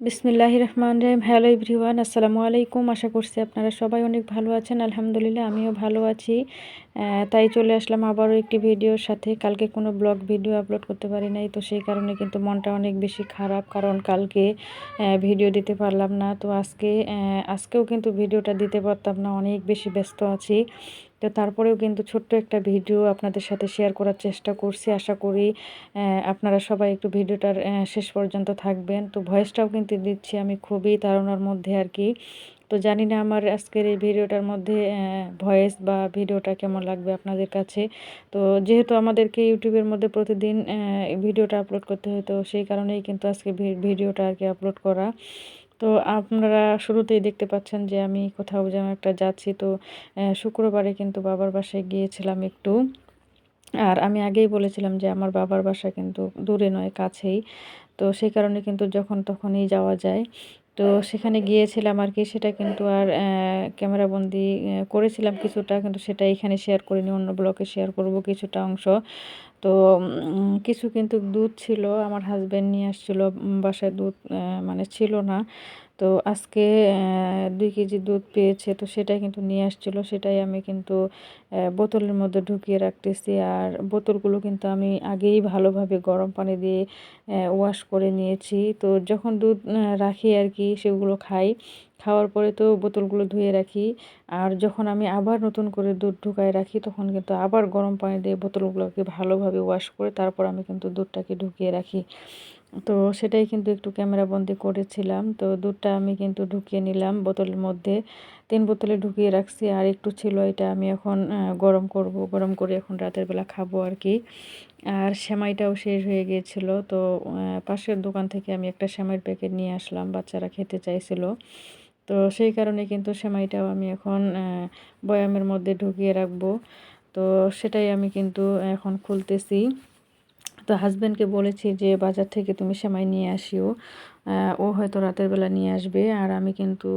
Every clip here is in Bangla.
বিসমিল্লাহির রহমানির রহিম। হ্যালো এভরিওয়ান, আসসালামু আলাইকুম। আশা করছি আপনারা সবাই অনেক ভালো আছেন। আলহামদুলিল্লাহ আমিও ভালো আছি। তাই চলে আসলাম আবারও একটি ভিডিওর সাথে। কালকে কোনো ব্লগ ভিডিও আপলোড করতে পারি নাই, তো সেই কারণে কিন্তু মনটা অনেক বেশি খারাপ, কারণ কালকে ভিডিও দিতে পারলাম না। তো আজকেও কিন্তু ভিডিওটা দিতে পারতাম না, অনেক বেশি ব্যস্ত আছি। তো তারপরেও কিন্তু ছোট্ট একটা ভিডিও আপনাদের সাথে শেয়ার করার চেষ্টা করছি। আশা করি আপনারা সবাই একটু ভিডিওটার শেষ পর্যন্ত থাকবেন। তো ভয়েসটাও কিন্তু দিচ্ছি আমি খুবই তাড়নার মধ্যে আর কি। তো জানি না আমার আজকের এই ভিডিওটার মধ্যে ভয়েস বা ভিডিওটা কেমন লাগবে আপনাদের কাছে। তো যেহেতু আমাদেরকে ইউটিউবের মধ্যে প্রতিদিন ভিডিওটা আপলোড করতে হয়, তো সেই কারণেই কিন্তু আজকে ভিডিওটা আর কি আপলোড করা। তো আপনারা শুরুতেই দেখতে পাচ্ছেন যে আমি কোথাও যেন একটা যাচ্ছি। তো শুক্রবারে কিন্তু বাবার বাসায় গিয়েছিলাম একটু। আর আমি আগেই বলেছিলাম যে আমার বাবার বাসা কিন্তু দূরে নয়, কাছেই। তো সেই কারণে কিন্তু যখন তখনই যাওয়া যায়। তো সেখানে গিয়েছিলাম আর কি, সেটা কিন্তু আর ক্যামেরাবন্দি করেছিলাম কিছুটা, কিন্তু সেটা এখানে শেয়ার করিনি, অন্য ব্লগে শেয়ার করব কিছুটা অংশ। তো কিছু কিন্তু দুধ ছিল, আমার হাজব্যান্ড নিয়ে আসছিল। বাসায় দুধ মানে ছিল না। তো আজকে ২ কেজি দুধ পেয়েছে, তো সেটাই কিন্তু নিয়ে আসছিল। সেটাই আমি কিন্তু বোতলের মধ্যে ঢুকিয়ে রাখতেছি। আর বোতলগুলো কিন্তু আমি আগেই ভালোভাবে গরম পানি দিয়ে ওয়াশ করে নিয়েছি। তো যখন দুধ রাখি আর কি, সেগুলো খাই। খাওয়ার পরে তো বোতলগুলো ধুয়ে রাখি। আর যখন আমি আবার নতুন করে দুধ ঢুকায় রাখি, তখন কিন্তু আবার গরম পানি দিয়ে বোতলগুলোকে ভালোভাবে ওয়াশ করে তারপর আমি কিন্তু দুধটাকে ঢুকিয়ে রাখি। তো সেটাই কিন্তু একটু ক্যামেরাবন্দি করেছিলাম। তো দুধটা আমি কিন্তু ঢুকিয়ে নিলাম বোতলের মধ্যে। ৩ বোতলে ঢুকিয়ে রাখছি, আর একটু ছিল, এটা আমি এখন গরম করব। গরম করে এখন রাতের বেলা খাবো আর কি। আর সেমাইটাও শেষ হয়ে গিয়েছিল। তো পাশের দোকান থেকে আমি একটা সেমাইয়ের প্যাকেট নিয়ে আসলাম, বাচ্চারা খেতে চাইছিল। তো সেই কারণে কিন্তু সেমাইটাও আমি এখন বয়ামের মধ্যে ঢুকিয়ে রাখবো। তো সেটাই আমি কিন্তু এখন খুলতেছি। তো হাজব্যান্ডকে বলেছি যে বাজার থেকে তুমি সেমাই নিয়ে আসিও। ও হয়তো রাতের বেলা নিয়ে আসবে। আর আমি কিন্তু,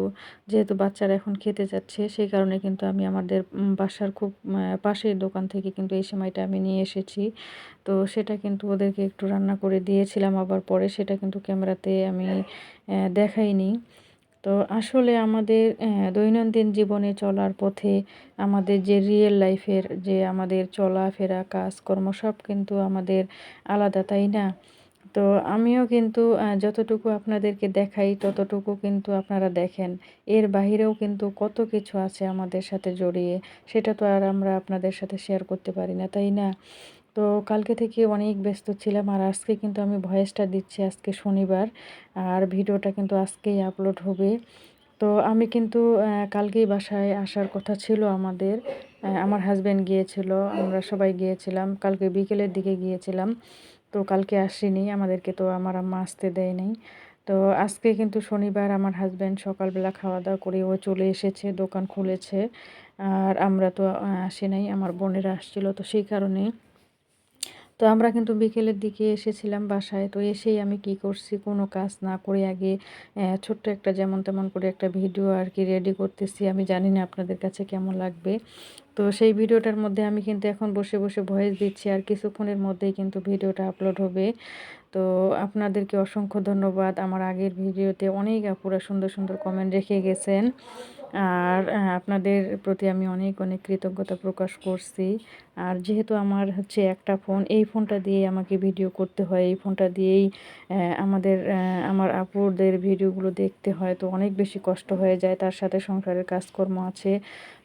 যেহেতু বাচ্চারা এখন খেতে যাচ্ছে, সেই কারণে কিন্তু আমি আমাদের বাসার খুব পাশের দোকান থেকে কিন্তু এই সেমাইটা আমি নিয়ে এসেছি। তো সেটা কিন্তু ওদেরকে একটু রান্না করে দিয়েছিলাম, আবার পরে সেটা কিন্তু ক্যামেরাতে আমি দেখাইনি। তো আসলে আমাদের দৈনন্দিন জীবনে চলার পথে আমাদের যে রিয়েল লাইফের যে আমাদের চলাফেরা কাজকর্ম সব কিন্তু আমাদের আলাদা, তাই না? তো আমিও কিন্তু যতটুকু আপনাদেরকে দেখাই ততটুকু কিন্তু আপনারা দেখেন। এর বাহিরেও কিন্তু কত কিছু আছে আমাদের সাথে জড়িয়ে, সেটা তো আর আমরা আপনাদের সাথে শেয়ার করতে পারি না, তাই না? তো কালকে থেকে অনেক ব্যস্ত ছিলাম, আর আজকে কিন্তু আমি ভয়েসটা দিচ্ছি, আজকে শনিবার। আর ভিডিওটা কিন্তু আজকেই আপলোড হবে। তো আমি কিন্তু কালকেই বাসায় আসার কথা ছিল আমাদের। আমার হাজব্যান্ড গিয়েছিল, আমরা সবাই গিয়েছিলাম। কালকে বিকেলের দিকে গিয়েছিলাম। তো কালকে আসিনি, আমাদেরকে তো আমার আম্মা আসতে দেয় নাই। তো আজকে কিন্তু শনিবার, আমার হাজব্যান্ড সকালবেলা খাওয়া দাওয়া করে ও চলে এসেছে, দোকান খুলেছে। আর আমরা তো আসি নাই, আমার বোনেরা আসছিল, তো সেই কারণে। তো আমরা কিন্তু বিকেলের দিকে এসেছিলাম বাসায়। তো এসেই আমি কি করছি, কোনো কাজ না করে আগে ছোট্ট একটা যেমন তেমন করে একটা ভিডিও আর কি রেডি করতেছি। আমি জানি না আপনাদের কাছে কেমন লাগবে। তো সেই ভিডিওটার মধ্যে আমি কিন্তু এখন বসে বসে ভয়েস দিচ্ছি, আর কিছুক্ষণের মধ্যেই কিন্তু ভিডিওটা আপলোড হবে। তো আপনাদেরকে অসংখ্য ধন্যবাদ। আমার আগের ভিডিওতে অনেক আপুরা সুন্দর সুন্দর কমেন্ট রেখে গেছেন। আর আপনাদের প্রতি আমি অনেক অনেক কৃতজ্ঞতা প্রকাশ করছি। আর যেহেতু আমার হচ্ছে একটা ফোন, এই ফোনটা দিয়েই আমাকে ভিডিও করতে হয়, এই ফোনটা দিয়েই আমার আপুদের ভিডিওগুলো দেখতে হয়, তো অনেক বেশি কষ্ট হয়ে যায়। তার সাথে সংসারের কাজকর্ম আছে।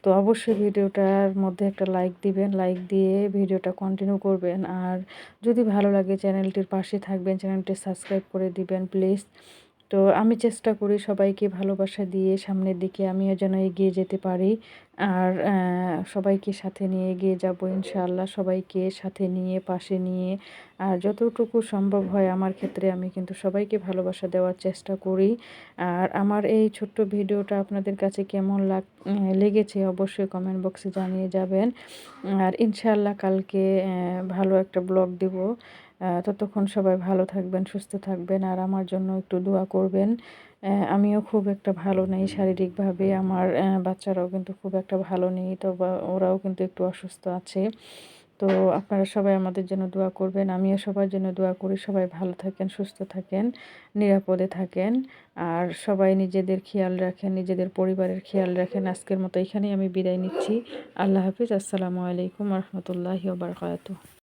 তো অবশ্যই ভিডিওটার মধ্যে একটা লাইক দিবেন, লাইক দিয়ে ভিডিওটা কন্টিনিউ করবেন। আর যদি ভালো লাগে চ্যানেলটির পাশে থাকবেন, চ্যানেলটি সাবস্ক্রাইব করে দিবেন প্লিজ। তো আমি চেষ্টা করি সবাইকে ভালোবাসা দিয়ে সামনের দিকে আমিও যেন এগিয়ে যেতে পারি। আর সবাইকে সাথে নিয়ে এগিয়ে যাব ইনশাআল্লাহ, সবাইকে সাথে নিয়ে পাশে নিয়ে। আর যতটুকু সম্ভব হয় আমার ক্ষেত্রে আমি কিন্তু সবাইকে ভালোবাসা দেওয়ার চেষ্টা করি। আর আমার এই ছোট্ট ভিডিওটা আপনাদের কাছে কেমন লেগেছে অবশ্যই কমেন্ট বক্সে জানিয়ে যাবেন। আর ইনশাআল্লাহ কালকে ভালো একটা ব্লগ দেব। ততক্ষণ সবাই ভালো থাকবেন, সুস্থ থাকবেন, আর আমার জন্য একটু দোয়া করবেন। আমিও খুব একটা ভালো নেই শারীরিকভাবে, আমার বাচ্চারাও কিন্তু খুব একটা ভালো নেই, তো ওরাও কিন্তু একটু অসুস্থ আছে। তো আপনারা সবাই আমাদের জন্য দোয়া করবেন, আমিও সবার জন্য দোয়া করি। সবাই ভালো থাকেন, সুস্থ থাকেন, নিরাপদে থাকেন, আর সবাই নিজেদের খেয়াল রাখেন, নিজেদের পরিবারের খেয়াল রাখেন। আজকের মতো এখানেই আমি বিদায় নিচ্ছি। আল্লাহ হাফিজ। আসসালামু আলাইকুম রহমতুল্লাহি ওয়া বারাকাতুহু।